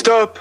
Stop!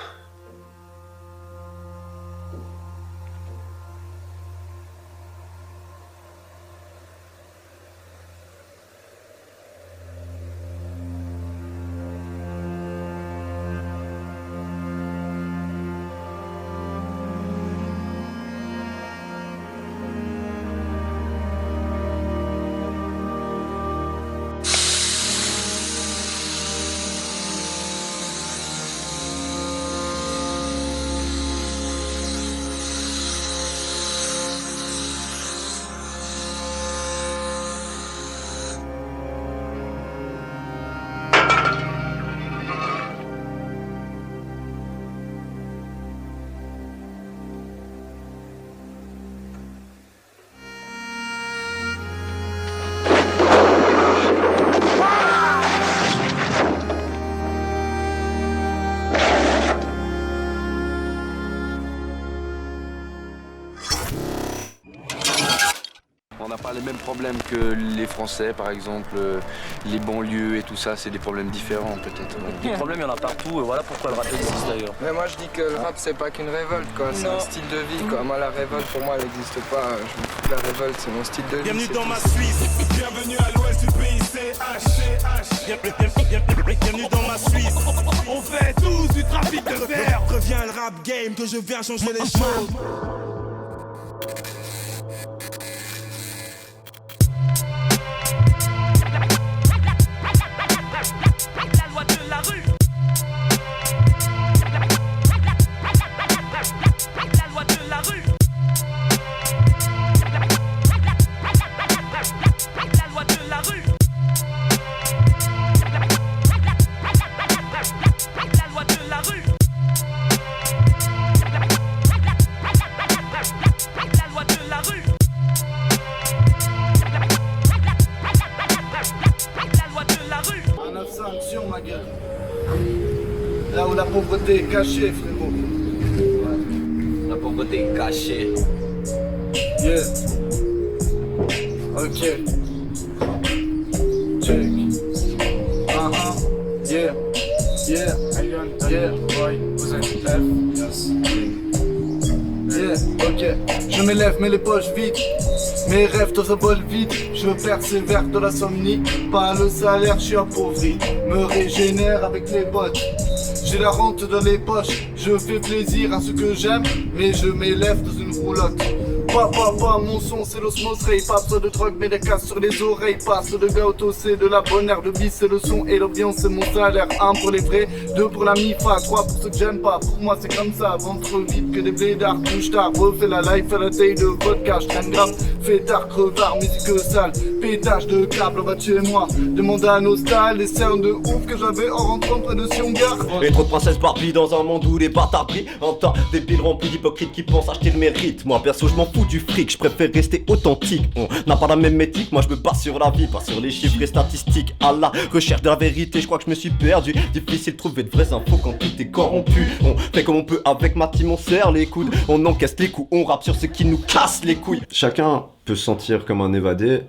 On n'a pas les mêmes problèmes que les Français, par exemple, les banlieues et tout ça, c'est des problèmes différents peut-être. Des problèmes, il y en a partout, et voilà pourquoi le rap existe d'ailleurs. Mais moi je dis que le rap c'est pas qu'une révolte quoi, c'est un style de vie quoi. Moi la révolte pour moi elle n'existe pas, je me fous de la révolte, c'est mon style de vie. Bienvenue dans ma Suisse, bienvenue à l'ouest du pays CH. Bienvenue dans ma Suisse, on fait tous du trafic de fer. Reviens le rap game que je viens changer les choses. La loi de la rue. La loi de la rue. La loi de la rue. La loi de la rue. La loi de la rue. La loi de la rue. Un 9-5 sur ma gueule. Là où la pauvreté est cachée, frérot. La pauvreté est cachée. Yeah. Ok. Check. Yeah. Yeah. Yeah. Vous êtes yes. Yeah. Ok. Je m'élève mais les poches vides. Mes rêves dans un bol vide, je persévère dans la somnie. Pas le salaire, je suis appauvri. Me régénère avec les bottes. J'ai la rente dans les poches. Je fais plaisir à ceux que j'aime, mais je m'élève dans une roulotte. Papa, mon son c'est l'osmose ray. Pas besoin de drogue mais des casses sur les oreilles. Passe de gâteau, c'est de la bonne herbe. Le bis c'est le son et l'ambiance c'est mon salaire. 1 pour les vrais, 2 pour la MIFA, 3 pour ceux que j'aime pas. Pour moi c'est comme ça, ventre vide que des blédards. Touche tard, refais la life à la taille de vodka. Je traîne grave, fêtard, crevard, musique sale. Pétage de câble, on va chez moi. Demande à Nostal, des cernes de ouf que j'avais en rentrant près de Siongar. Et trop de princesses Barbie dans un monde où les bâtards brillent. En temps débiles remplis d'hypocrites qui pensent acheter le mérite. Moi perso je m'en fous du fric, je préfère rester authentique. On n'a pas la même éthique, moi je me base sur la vie, pas sur les chiffres et statistiques. À la recherche de la vérité, je crois que je me suis perdu. Difficile de trouver de vraies infos quand tout est corrompu. On fait comme on peut avec ma team, on serre les coudes. On encaisse les coups, on rappe sur ce qui nous casse les couilles. Chacun peut se sentir comme un évadé,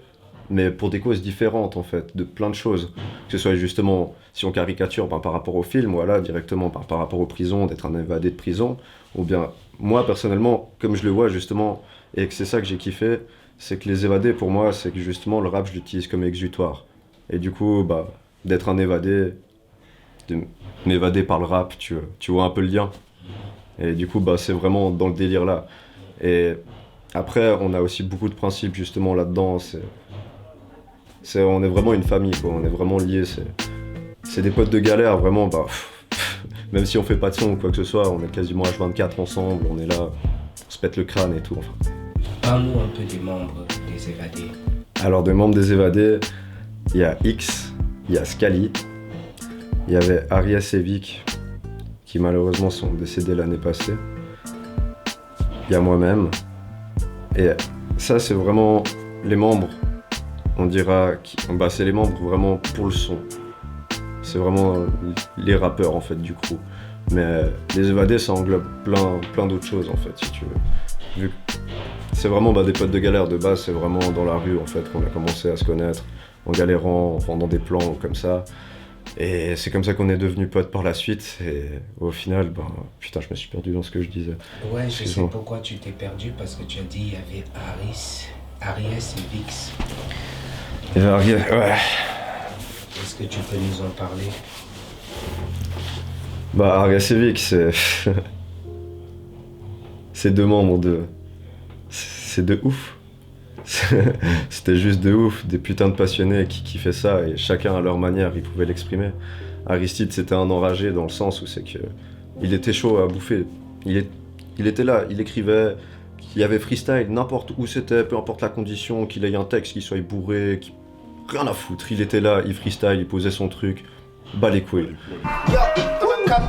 mais pour des causes différentes en fait, de plein de choses. Que ce soit justement, si on caricature par rapport au film, voilà, directement par rapport aux prisons, d'être un évadé de prison, ou bien moi personnellement, comme je le vois justement, et que c'est ça que j'ai kiffé, c'est que les évadés pour moi, c'est que justement le rap je l'utilise comme exutoire. Et du coup, d'être un évadé, de m'évader par le rap, tu vois un peu le lien. Et du coup, c'est vraiment dans le délire là. Et après, on a aussi beaucoup de principes justement là-dedans, on est vraiment une famille, quoi. On est vraiment liés, c'est des potes de galère, vraiment, même si on fait pas de son ou quoi que ce soit, on est quasiment H24 ensemble, on est là, on se pète le crâne et tout, enfin. Parle-nous un peu des membres des évadés. Alors, des membres des évadés, il y a X, il y a Scali, il y avait Arias et Vic, qui malheureusement sont décédés l'année passée, il y a moi-même, et ça c'est vraiment les membres, on dira, c'est les membres vraiment pour le son. C'est vraiment les rappeurs en fait du crew. Mais les évadés ça englobe plein d'autres choses en fait si tu veux. Vu que c'est vraiment des potes de galère de base, c'est vraiment dans la rue en fait qu'on a commencé à se connaître, en galérant, en vendant des plans comme ça. Et c'est comme ça qu'on est devenus potes par la suite. Et au final, ben, putain, je me suis perdu dans ce que je disais. Ouais, je sais pourquoi tu t'es perdu, parce que tu as dit il y avait Aries et Vix. Il y avait Aries, ouais. Est-ce que tu peux nous en parler? Bah, Aries et Vix, c'est deux membres de... C'est de ouf. C'était juste de ouf, des putains de passionnés qui kiffaient ça, et chacun à leur manière, ils pouvaient l'exprimer. Aristide, c'était un enragé dans le sens où c'est que il était chaud à bouffer. Il était là, il écrivait, il y avait freestyle, n'importe où c'était, peu importe la condition, qu'il ait un texte, qu'il soit bourré, rien à foutre. Il était là, il freestyle, il posait son truc, bas les couilles.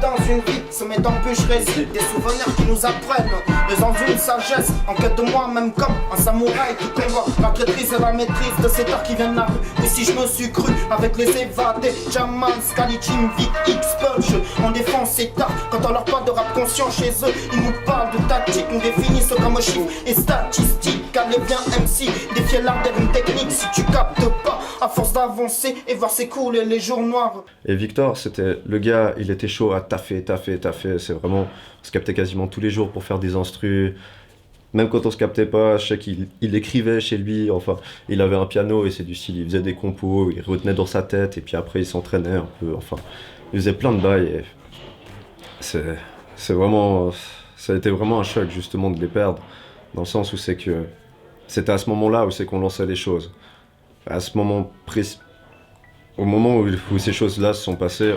Dans une vie, se met en bûcherie, des souvenirs qui nous apprennent les envies de sagesse, en quête de moi-même comme un samouraï qui combat la traîtrise et la maîtrise de cet art qui vient de la rue. Et si je me suis cru avec les évadés, Jaman, Scali, Jim, Vic, X-Punch, on défend cet art quand on leur parle de rap conscient chez eux. Ils nous parlent de tactique, nous définissent comme chiffres et statistiques. Allez bien MC, défier l'art d'une technique si tu captes pas, à force d'avancer et voir s'écouler les jours noirs. Et Victor, c'était le gars, il était chaud à taffer. C'est vraiment, on se captait quasiment tous les jours pour faire des instrus. Même quand on se captait pas, je sais qu'il écrivait chez lui, enfin, il avait un piano et c'est du style, il faisait des compos, il retenait dans sa tête et puis après il s'entraînait un peu, enfin, il faisait plein de bails et c'est vraiment, ça a été vraiment un choc justement de les perdre, dans le sens où c'est que c'était à ce moment-là où c'est qu'on lançait les choses. À ce moment précis, au moment où ces choses-là se sont passées,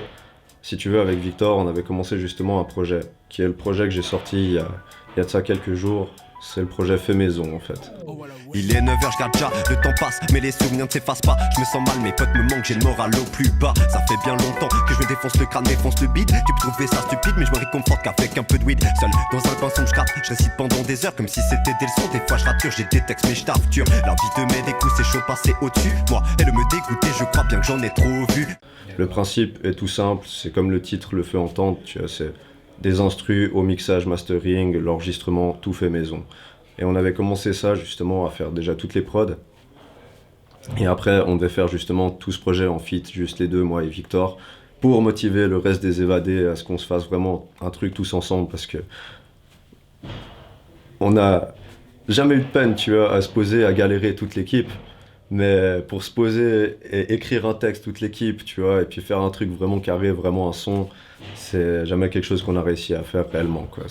si tu veux, avec Victor, on avait commencé justement un projet, qui est le projet que j'ai sorti il y a de ça quelques jours. C'est le projet Fait Maison en fait. Il est 9h, je garde déjà, le temps passe, mais les souvenirs ne s'effacent pas. Je me sens mal, mes potes me manquent, j'ai le moral au plus bas. Ça fait bien longtemps que je me défonce le crâne, défonce le beat. Tu peux trouver ça stupide, mais je me réconforte qu'avec un peu de weed. Seul dans un coin sombre, je gratte, je récite pendant des heures comme si c'était des leçons. Des fois je rature, j'ai des textes, mais je t'arture. La vie te met des coups, c'est chaud de passer au-dessus. Moi, elle me dégoûte et je crois bien que j'en ai trop vu. Le principe est tout simple, c'est comme le titre le fait entendre, tu vois, c'est des instrus au mixage, mastering, l'enregistrement, tout fait maison. Et on avait commencé ça justement à faire déjà toutes les prods. Et après, on devait faire justement tout ce projet en feat, juste les deux, moi et Victor, pour motiver le reste des évadés à ce qu'on se fasse vraiment un truc tous ensemble, parce que on n'a jamais eu de peine, tu vois, à se poser, à galérer toute l'équipe. Mais pour se poser et écrire un texte toute l'équipe, tu vois, et puis faire un truc vraiment carré, vraiment un son, c'est jamais quelque chose qu'on a réussi à faire réellement, quoi.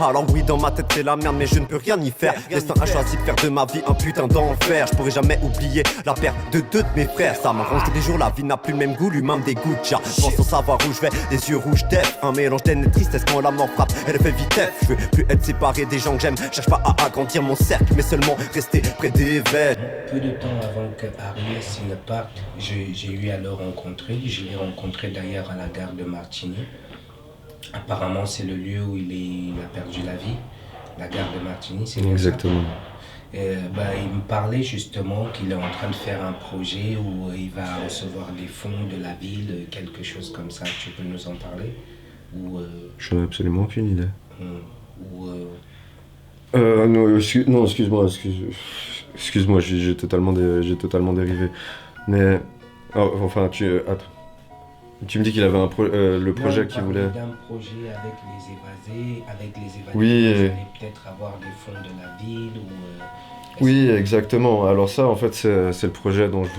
Alors oui, dans ma tête c'est la merde, mais je ne peux rien y faire. Destin a choisi de faire de ma vie un putain d'enfer. Je pourrais jamais oublier la perte de deux de mes frères. Ça m'arrange tous les jours, la vie n'a plus le même goût, l'humain me dégoûte. J'avance sans savoir où je vais, les yeux rouges d'eff. Un mélange d'aine et de tristesse quand la mort frappe, elle fait vitesse. Je veux plus être séparé des gens que j'aime, cherche pas à agrandir mon cercle, mais seulement rester près des vêtements. Peu de temps avant que Aries ne parte, j'ai eu à le rencontrer. Je l'ai rencontré d'ailleurs à la gare de Martigny. Apparemment, c'est le lieu où il a perdu la vie, la gare de Martigny, c'est exactement. Il me parlait justement qu'il est en train de faire un projet où il va recevoir des fonds de la ville, quelque chose comme ça. Tu peux nous en parler Je n'ai absolument aucune idée. Non, excuse-moi, j'ai totalement dérivé. Mais, enfin, tu me dis qu'il avait le projet qu'il voulait... d'un projet avec les évadés, oui, vous allez peut-être avoir des fonds de la ville ou... Oui, exactement. Alors ça, en fait, c'est le projet dont je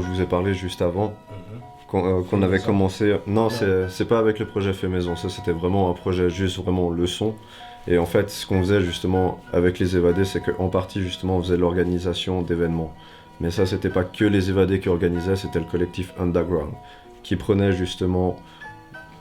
vous ai parlé juste avant, qu'on avait commencé... Non, c'est pas avec le projet Fait Maison, ça c'était vraiment un projet juste vraiment le son. Et en fait, ce qu'on faisait justement avec les évadés, c'est qu'en partie justement on faisait l'organisation d'événements. Mais ça, c'était pas que les évadés qui organisaient, c'était le collectif Underground, qui prenait justement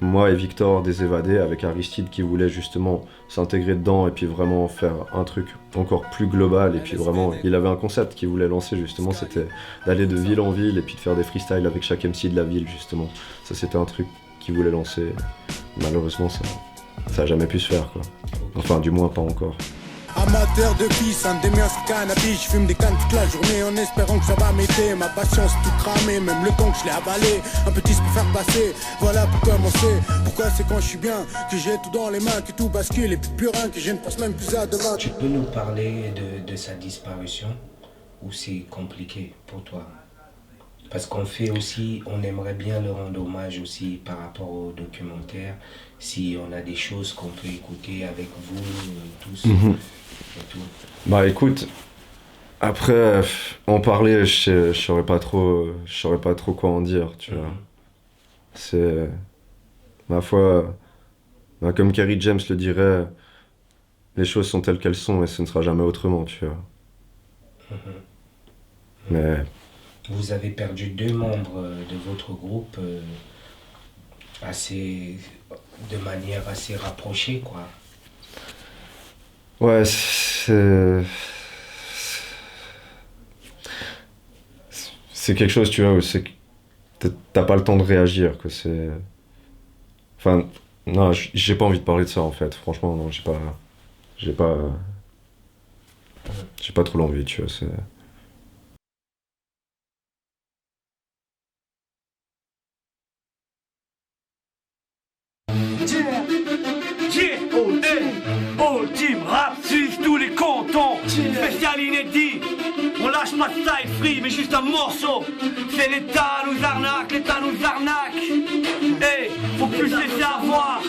moi et Victor des évadés avec Aristide qui voulait justement s'intégrer dedans et puis vraiment faire un truc encore plus global. Et puis vraiment, il avait un concept qu'il voulait lancer justement, c'était d'aller de ville en ville et puis de faire des freestyles avec chaque MC de la ville justement. Ça, c'était un truc qu'il voulait lancer. Malheureusement, ça a jamais pu se faire, quoi. Enfin, du moins pas encore. Amateur de pisse, un des miens c'est cannabis. Je fume des cannes toute la journée en espérant que ça va m'aider. Ma patience tout cramée, même le temps que je l'ai avalé. Un petit pour faire passer, voilà pour commencer. Pourquoi c'est quand je suis bien que j'ai tout dans les mains, que tout bascule et plus rien, que je ne pense même plus à demain. Tu peux nous parler de sa disparition ou c'est compliqué pour toi? Parce qu'on fait aussi, on aimerait bien leur rendre hommage aussi par rapport au documentaire. Si on a des choses qu'on peut écouter avec vous tous et tout. Bah écoute, après en parler, je saurais pas trop quoi en dire, tu vois. C'est ma foi, bah, comme Kerry James le dirait, les choses sont telles qu'elles sont et ce ne sera jamais autrement, tu vois. Mais vous avez perdu 2 membres de votre groupe de manière assez rapprochée, quoi. ouais, c'est quelque chose, tu vois, où t'as pas le temps de réagir, que c'est... Enfin, non, j'ai pas envie de parler de ça, en fait. Franchement, non, j'ai pas trop l'envie, tu vois, c'est... Oh, team rap suisse tous les cantons. Spécial inédit. On lâche pas de style free, mais juste un morceau. C'est l'État nous arnaque, l'État nous arnaque. Hey, faut plus se laisser avoir.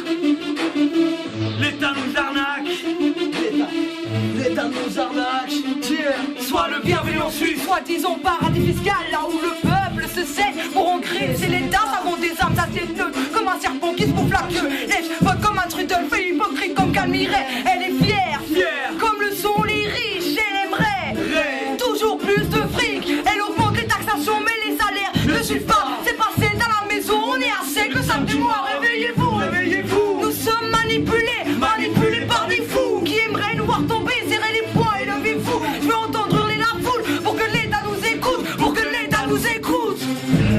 L'État nous arnaque. L'État nous arnaque. Sois le bienvenu en Suisse. Soi-disant paradis fiscal, là où le peuple se saigne pour en créer. C'est l'État, ça compte des armes, ça c'est neutre. Comme un serpent qui se bouffe la queue. Lèche, vote comme un trudel, fait hypocrite comme Calmiret. Elle est fière, comme le sont les riches. Elle aimerait toujours plus de fric. Elle augmente les taxations, mais les salaires ne suivent pas. C'est passé dans la maison, on est à sec le samedi mois. Réveillez-vous, réveillez-vous. Nous sommes manipulés par des fous qui aimeraient nous voir tomber, serrer les poings et lever fou. Je veux entendre hurler la foule pour que l'État nous écoute,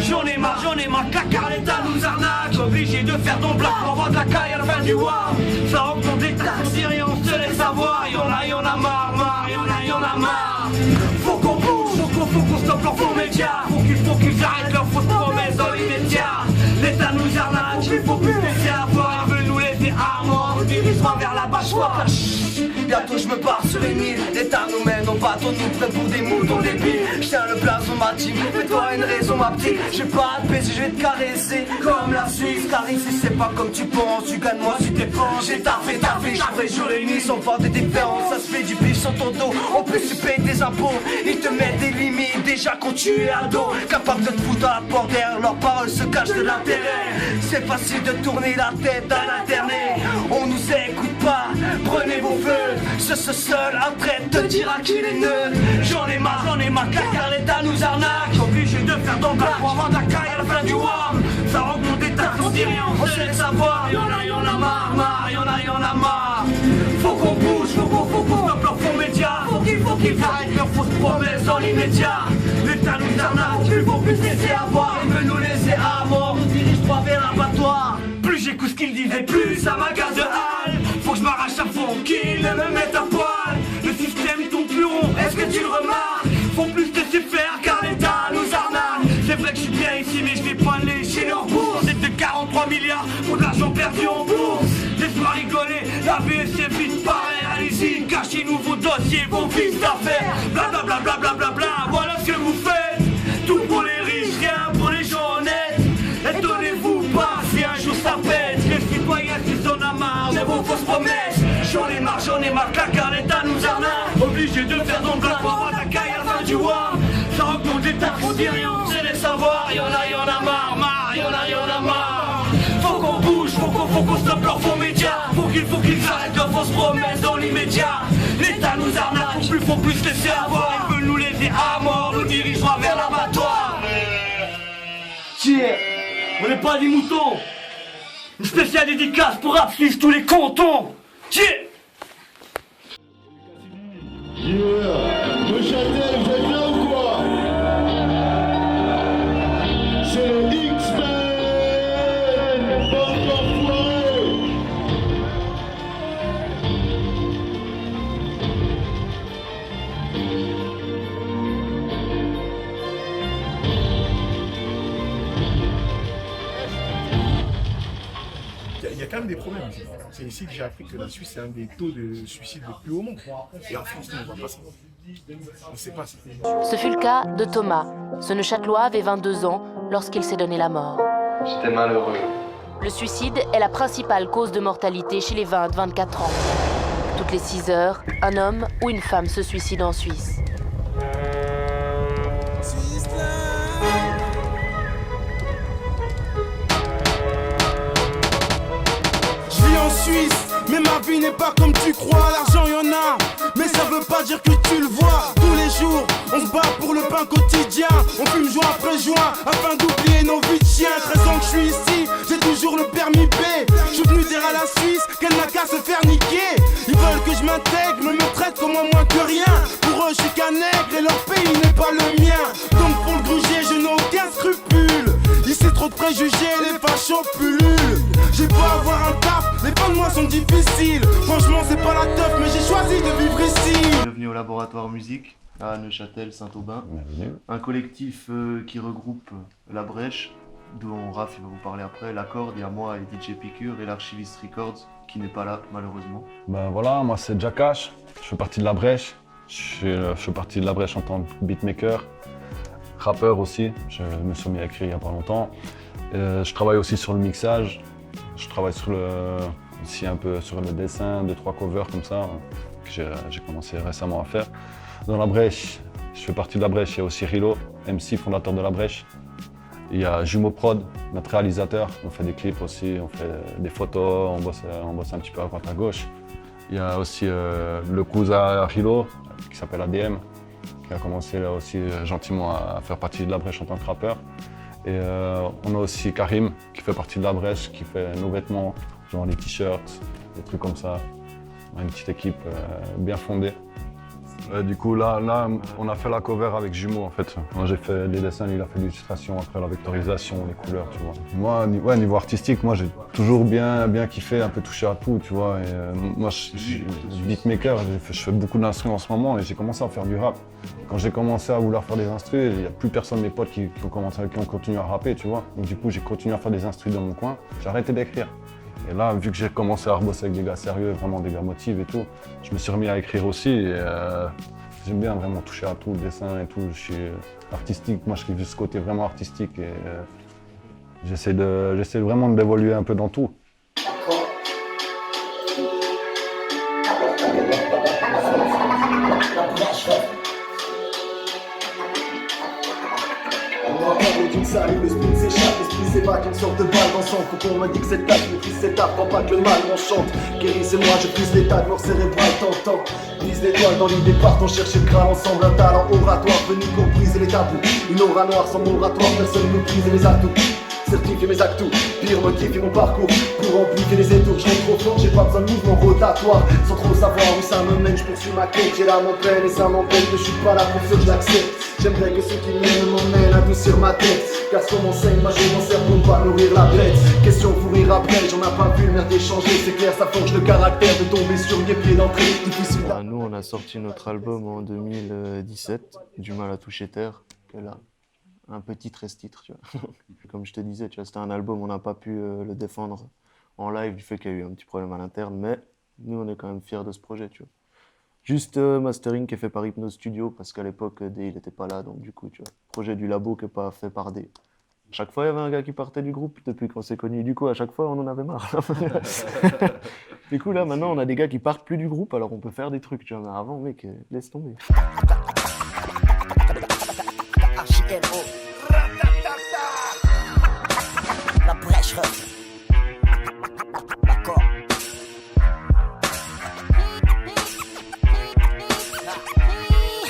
J'en ai marre, car l'État nous arnaque. Obligé de faire ton blague pour vendre la caille à la fin du mois. Ça augmente les taxes, on dit rien, on se laisse savoir. Y'en a marre, y'en a marre. Faut qu'on bouge, faut qu'on stoppe leurs faux médias. Faut qu'ils arrêtent leurs fausses promesses dans l'immédiat. L'État nous arnaque, il faut plus laisser avoir. Ils veulent nous laisser à mort, on dirigera vers la bâchoire. Bientôt je me pars sur une île, l'État nous mène au bateau, nous prennent pour des moutons débiles. Je tiens le blason ma team, fais-toi une raison ma petite. J'ai pas de baiser, je vais te caresser comme la Suisse. Car ici c'est pas comme tu penses, tu gagnes moi si t'es penses. J'ai taffé, je ferai jour et nuit sans faire des différences. Ça se fait du pif sur ton dos, en plus tu payes des impôts. Ils te mettent des limites déjà quand tu es ado. Capable de te foutre à la porte derrière leurs paroles se cachent de l'intérêt. C'est facile de tourner la tête d'un internet. On nous écoute pas, prenez vos feux. Ce seul après te dira qu'il est neutre. J'en ai marre, car l'État nous arnaque. Obligé de faire ton blague pour vendre la caille à la fin du mois. Ça augmente des taxes, on dit rien, on se laisse savoir. Y'en a marre. Faut qu'on bouge, faut qu'on stoppe leurs faux médias. Faut qu'ils arrêtent leurs fausses promesses dans l'immédiat. L'État nous arnaque, il faut plus laisser avoir. Il veut nous laisser à mort, nous dirige droit vers l'abattoir. Plus j'écoute ce qu'il disait, plus ça m'agace de halle. Faut que je m'arrache à fond, qu'il me mette à poil. Le système tourne plus rond, est-ce que tu le remarques? Faut plus laisser faire car l'État nous arnaque. C'est vrai que je suis bien ici mais je vais pas lécher leur bourse. C'est de 43 milliards pour de l'argent perdu en bourse. Laisse-moi rigoler, la BSC vite pareil. Allez-y, cachez nous vos dossiers, vos fils d'affaires. Blablabla, voilà ce que vous faites. Tout pour les riches, rien pour les gens honnêtes. Étonnez-vous pas si un jour ça pète. Les citoyens qui en a marre de vos fausses promesses. J'en ai marre, car l'État nous arnaque. Obligé de faire ton blague pour avoir la caille à la fin du mois. Ça augmente les taxes, on dit rien, on sait les savoir. Y'en a marre. Faut qu'on bouge, faut qu'on stoppe leurs faux médias. Faut qu'ils arrêtent leurs fausses promesses dans l'immédiat. L'État nous arnaque, faut plus laisser avoir. Ils veulent nous laisser à mort, nous dirigera vers l'abattoir. On n'est pas des moutons. Une spéciale dédicace pour Rap Suisse tous les cantons. Neuchâtel, vous êtes là ou quoi? C'est le X-Men. Bande d'enfoirés. Il y a quand même des problèmes. C'est ici que j'ai appris que la Suisse est un des taux de suicide les plus hauts au monde. Et en France, on ne voit pas ça. On sait pas si Ce fut le cas de Thomas. Ce Neuchâtelois avait 22 ans lorsqu'il s'est donné la mort. J'étais malheureux. Le suicide est la principale cause de mortalité chez les 20-24 ans. Toutes les 6 heures, un homme ou une femme se suicide en Suisse. Je vis en Suisse, mais ma vie n'est pas comme tu crois. L'argent y en a, mais ça veut pas dire que tu le vois. Tous les jours, on se bat pour le pain quotidien. On fume joint après joint, afin d'oublier nos vies de chiens. 13 ans que je suis ici, j'ai toujours le permis B. Je suis venu dire à la Suisse qu'elle n'a qu'à se faire niquer. Ils veulent que je m'intègre, mais me traitent comme un moins que rien. Pour eux, je suis qu'un nègre et leur pays n'est pas le mien. Donc pour le gruger, je n'ai aucun scrupule. Ici trop de préjugés, les fachos pullulent. J'ai beau avoir un taf, les fins de mois sont difficiles. Franchement c'est pas la teuf, mais j'ai choisi de vivre ici. Bienvenue au laboratoire musique à Neuchâtel Saint-Aubin. Un collectif qui regroupe La Brèche, dont Raph il va vous parler après, La Corde, il y a moi et DJ Picure et l'Archiviste Records qui n'est pas là malheureusement. Ben voilà, moi c'est Jackash, je fais partie de La Brèche. Je fais partie de La Brèche en tant que beatmaker, rappeur aussi. Je me suis mis à écrire il n'y a pas longtemps. Je travaille aussi sur le mixage. Je travaille aussi un peu sur le dessin, 2-3 covers comme ça, que j'ai commencé récemment à faire. Dans La Brèche, je fais partie de La Brèche, il y a aussi Rilo, MC, fondateur de La Brèche. Il y a Jumeau Prod, notre réalisateur, on fait des clips aussi, on fait des photos, on bosse un petit peu à droite à gauche. Il y a aussi le cousin Rilo, qui s'appelle ADM, qui a commencé là aussi gentiment à faire partie de La Brèche en tant que rappeur. Et on a aussi Karim qui fait partie de La Brèche, qui fait nos vêtements, genre les t-shirts, des trucs comme ça. On a une petite équipe bien fondée. Du coup là, on a fait la cover avec Jumeau en fait. Moi j'ai fait les dessins, il a fait l'illustration, après la vectorisation, les couleurs, tu vois. Moi, niveau artistique, moi j'ai toujours bien kiffé, un peu touché à tout, tu vois. Et, moi je suis beatmaker, je fais beaucoup d'instruments en ce moment et j'ai commencé à faire du rap. Quand j'ai commencé à vouloir faire des instrus, il n'y a plus personne de mes potes qui ont continué à rapper, tu vois. Donc du coup j'ai continué à faire des instrus dans mon coin, j'ai arrêté d'écrire. Et là, vu que j'ai commencé à rebosser avec des gars sérieux, vraiment des gars motivés et tout, je me suis remis à écrire aussi. Et, j'aime bien vraiment toucher à tout, le dessin et tout. Je suis artistique, moi je kiffe ce côté vraiment artistique et j'essaie vraiment d'évoluer un peu dans tout. D'une salle où le spoon s'échappe, l'esprit s'évade, une sorte de balle dans son cou. On m'a dit que cette tâche maîtrise cette art, prends pas que le mal m'enchante. Guérissez-moi, je prise l'état de mort cérébrale tentant. Brise l'étoile dans l'idée, partons chercher le crâne ensemble. Un talent oratoire venu pour briser les tabous. Une aura noire sans moratoire, personne ne brise mes atouts. Certifier mes actes, pire motiver mon parcours. Pour amplifier les étours, je rentre trop fort, j'ai pas besoin de mouvement rotatoire. Sans trop savoir où ça me mène, je poursuis ma quête. J'ai l'âme en peine et ça m'empêche que je suis pas là pour ce que je l'accepte. J'aimerais que ceux qui m'aiment m'emmènent à adoucir ma tête. Car ce qu'on m'enseigne, moi j'ai mon cerveau pas nourrir la bête. Question pour rire après, j'en ai pas vu, merde d'échanger. C'est clair, ça forge le caractère de tomber sur mes pieds d'entrée. Difficile. Nous on a sorti notre album en 2017, Du mal à toucher terre, que là. Un petit 13 titres, tu vois. Comme je te disais, tu vois, c'était un album, on n'a pas pu le défendre en live du fait qu'il y a eu un petit problème à l'interne, mais nous on est quand même fiers de ce projet, tu vois. Juste mastering qui est fait par Hypnose Studio, parce qu'à l'époque, D, il n'était pas là, donc du coup, tu vois, projet du labo qui n'est pas fait par D. Chaque fois, il y avait un gars qui partait du groupe depuis qu'on s'est connus. Du coup, à chaque fois, on en avait marre. Du coup, là, maintenant, on a des gars qui partent plus du groupe, alors on peut faire des trucs, tu vois. Mais avant, mec, laisse tomber. La Brèche. D'accord.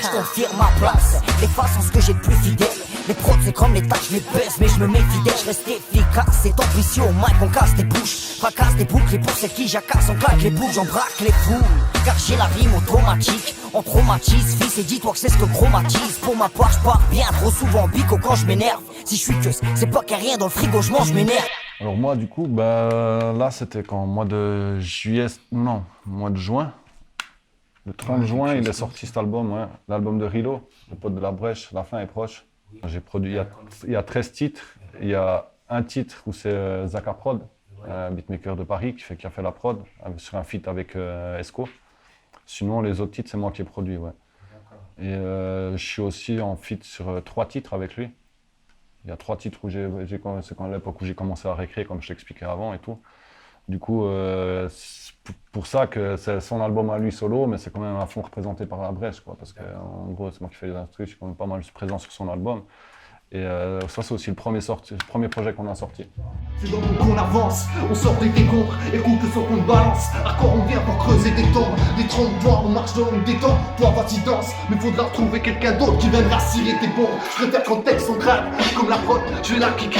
Je confirme ma place. Les faces sont ce que j'ai de plus fidèle. Les prods c'est comme les tâches, les baisse, mais je me méfie d'elle. Je reste efficace, c'est ambitieux. Au mic on casse des bouches, fracasse des boucles. Et pour celles qui jacassent, on claque les bouches, j'embraque les foules. Car j'ai la rime automatique, on traumatise. Fils et dis-toi que c'est ce que chromatise. Pour ma part je pars bien trop souvent bico quand je m'énerve. Si je suis que c'est pas qu'il y a rien dans le frigo, je mange, je m'énerve. Alors moi du coup, là c'était quand mois de juillet, non, mois de juin. Le 30 juin, il est sorti cet album, ouais. L'album de Rilo, le pote de La Brèche, La fin est proche. J'ai produit, il y a 13 titres, il y a un titre où c'est Zaka Prod, un beatmaker de Paris qui a fait la prod, sur un feat avec Esco. Sinon les autres titres, c'est moi qui ai produit, ouais. Et je suis aussi en feat sur 3 titres avec lui. Il y a 3 titres où c'est quand à l'époque où j'ai commencé à réécrire, comme je t'expliquais avant et tout. Du coup, c'est pour ça que c'est son album à lui solo, mais c'est quand même à fond représenté par la Brèche, quoi. Parce qu'en gros, c'est moi qui fais les instruments, je suis quand même pas mal présent sur son album. Et ça, c'est aussi le premier projet qu'on a sorti. C'est dans qu'on avance, on sort des décombres, écoute le son qu'on balance. À quoi on vient pour creuser des tombes, des trompe-toi, on marche dans le détente. Toi vas-y danse, mais faudra trouver quelqu'un d'autre qui viendra scier tes bombes. Je préfère qu'en texte on crade, comme la prod, je vais la kicker,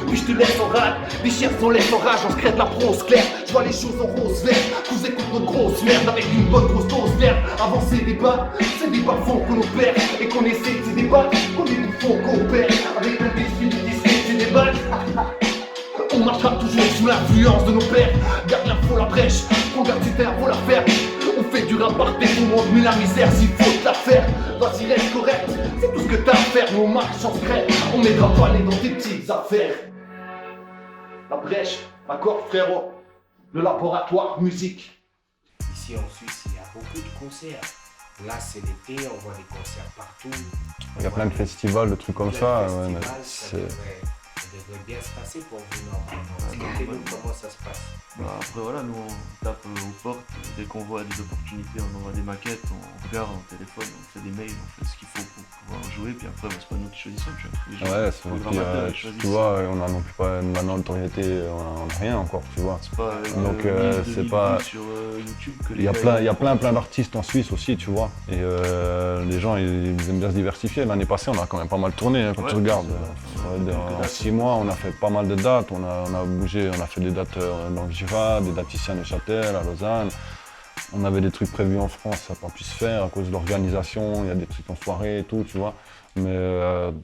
puis je te laisse en rade. Les chiens s'enlèvent en rage, on se crée de la prose claire. Je vois les choses en rose vert, vous écoute notre grosse merde avec une bonne grosse dose verte. Avancer des débats, c'est des bas fonds qu'on opère et qu'on essaie de se débattre, qu'on est du fond qu'on perd. Avec un défi, c'est des balles. On marchera toujours sous l'influence de nos pères. Garde l'info, la brèche, on garde ses terres, faut la faire. On fait du rap par terre, on monte mais la misère s'il faut te la faire. Vas-y reste correct, c'est tout ce que t'as à faire. Nous on marche en secret, on m'aidera pas aller dans tes petites affaires. La brèche, accord frérot, le laboratoire musique. Ici en Suisse, il y a beaucoup de concerts. Là, c'est l'été, on voit des concerts partout. Il y a plein de festivals, de trucs comme ça. Ouais, mais ça devrait bien se passer pour vous normalement. Expliquez-nous comment ça se passe. Après voilà, nous on tape aux portes, dès qu'on voit des opportunités, on envoie des maquettes, on regarde, on téléphone, on fait des mails, on fait ce qu'il faut pour pouvoir jouer, puis après c'est pas nous qui choisissons, tu vois. Ouais, tu vois, on n'a non plus pas une notoriété, on n'a rien encore, tu vois. C'est pas donc c'est pas sur YouTube que il y a plein d'artistes en Suisse aussi, tu vois, et les gens ils aiment bien se diversifier. L'année passée on a quand même pas mal tourné, hein, quand tu regardes. En 6 mois on a fait pas mal de dates, on a bougé, on a fait des dates dans le Jura, des dates ici à Neuchâtel, à Lausanne. On avait des trucs prévus en France, ça n'a pas pu se faire à cause de l'organisation, il y a des trucs en soirée et tout, tu vois. Mais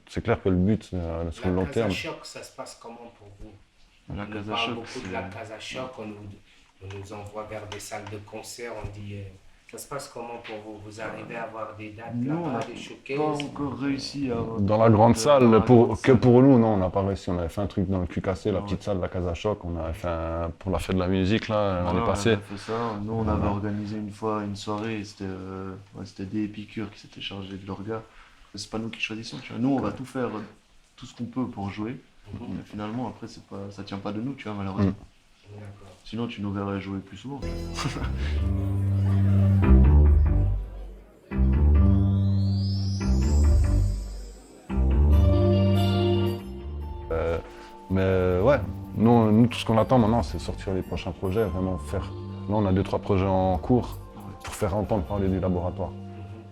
c'est clair que le but, sur le long terme... La Casa Choc, ça se passe comment pour vous? La On parle beaucoup de la Casa Choc, on nous envoie vers des salles de concert, on dit... Ça se passe comment pour vous? Vous arrivez à avoir des dates là-bas, des showcases? Pas encore réussi à avoir dans la grande salle, pour nous, non, on n'a pas réussi. On avait fait un truc dans le cul cassé, la petite salle de la Casa Choc. On avait fait pour la fête de la musique l'année passée. On a fait ça. Nous, on avait organisé une fois une soirée, et c'était des épicures qui s'étaient chargés de l'orga. C'est pas nous qui choisissons, tu vois. Nous, on va tout faire, tout ce qu'on peut pour jouer. Mais finalement, après, ça tient pas de nous, tu vois, malheureusement. Sinon, tu nous verrais jouer plus souvent. Mais ouais, nous, tout ce qu'on attend maintenant, c'est sortir les prochains projets, vraiment faire. Là, on a 2-3 projets en cours pour faire entendre parler du laboratoire.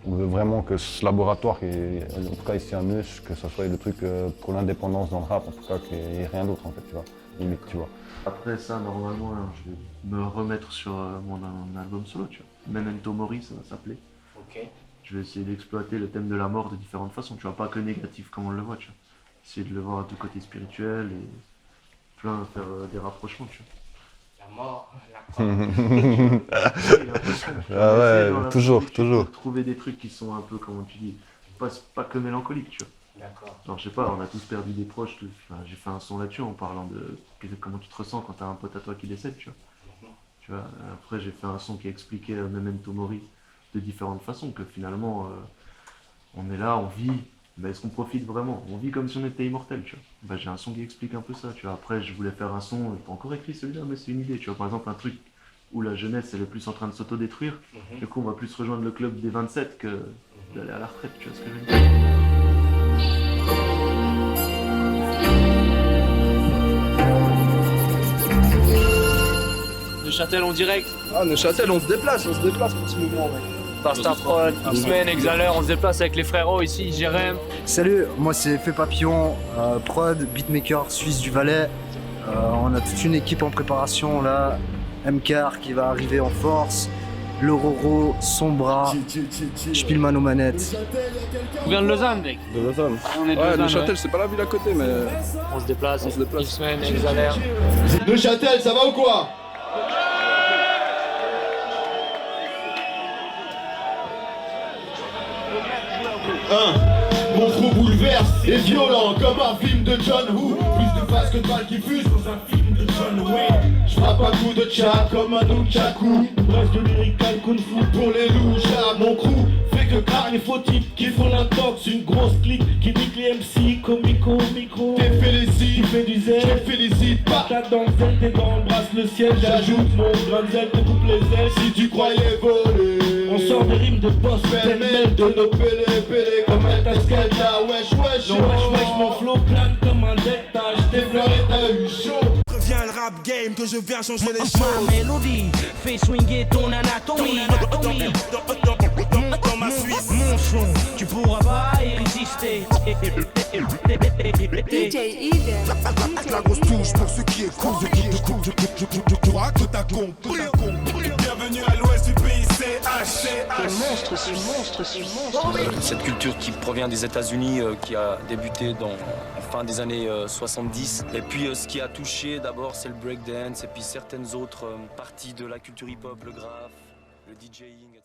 On veut vraiment que ce laboratoire, en tout cas ici à Neuch, que ce soit le truc pour l'indépendance dans le rap, en tout cas qu'il n'y ait rien d'autre en fait, tu vois, limite, tu vois. Après ça, normalement, là, je vais me remettre sur mon album solo, tu vois. Memento Mori, ça va s'appeler. Ok. Je vais essayer d'exploiter le thème de la mort de différentes façons, tu vois, pas que négatif comme on le voit, tu vois. Essayer de le voir du côté spirituel et faire des rapprochements, tu vois. La mort, la Ah ouais, toujours. Trouver des trucs qui sont un peu, comment tu dis, pas que mélancoliques, tu vois. D'accord. Genre, je sais pas, on a tous perdu des proches, j'ai fait un son là-dessus en parlant de comment tu te ressens quand t'as un pote à toi qui décède, tu vois. Tu vois, après j'ai fait un son qui expliquait Memento Mori de différentes façons, que finalement, on est là, on vit, mais est-ce qu'on profite vraiment? On vit comme si on était immortel, tu vois. Bah, j'ai un son qui explique un peu ça, tu vois. Après, je voulais faire un son, j'ai pas encore écrit celui-là, mais c'est une idée, tu vois. Par exemple, un truc où la jeunesse, elle est plus en train de s'autodétruire. Du coup, on va plus rejoindre le club des 27 que d'aller à la retraite, tu vois ce que je veux dire. Neuchâtel en direct. Ah, Neuchâtel, on se déplace pour ce mouvement, mec. Bastard Prod, X-Men, Exhaler, on se déplace avec les frérots ici, Jérém. Salut, moi c'est Fait Papillon, prod, beatmaker, Suisse du Valais. On a toute une équipe en préparation là. MCAR qui va arriver en force. Le Roro, Sombra, Spielman aux manettes. On vient de Lausanne, mec. De Lausanne. On est de ouais, Lausanne, Neuchâtel, ouais. c'est pas la ville à côté, mais. On se déplace. X-Men, Exhaler. Neuchâtel, ça va ou quoi? Mon crew bouleverse et violent comme un film de John Woo. Plus de phases que de balles qui fusent dans un film de John Wayne. J'frappe un coup de chat comme un nunchaku. Bref de lyrical kung fu pour les loups. Mon crew fait quelques crânes, les faux types qui font l'intox. Une grosse clique qui nique les MC, comico, micro. T'es félicite, tu fais du zèle, je te félicite pas. T'as dans le zèle, tes dents embrassent le ciel. J'ajoute mon grain de zèle, te coupe les ailes. Si tu croyais voler, on sort des rimes de boss, pêle-mêle de nos pélés comme un tasquette. Wesh, wesh, non, wesh, mon flow plane comme un deck. T'as acheté fleur et t'as eu chaud. Reviens le rap game que je viens changer les choses. Ma mélodie fait swinguer ton anatomie. Dans ma Suisse, Mon son, tu pourras pas y résister. DJ Eden. La grosse touche pour ceux qui écoutent. Je crois que t'as compris. Bienvenue à l'ouest du pays, Cette culture qui provient des États-Unis, qui a débuté en fin des années 70. Et puis ce qui a touché d'abord, c'est le breakdance et puis certaines autres parties de la culture hip-hop, le graphe, le DJing, etc.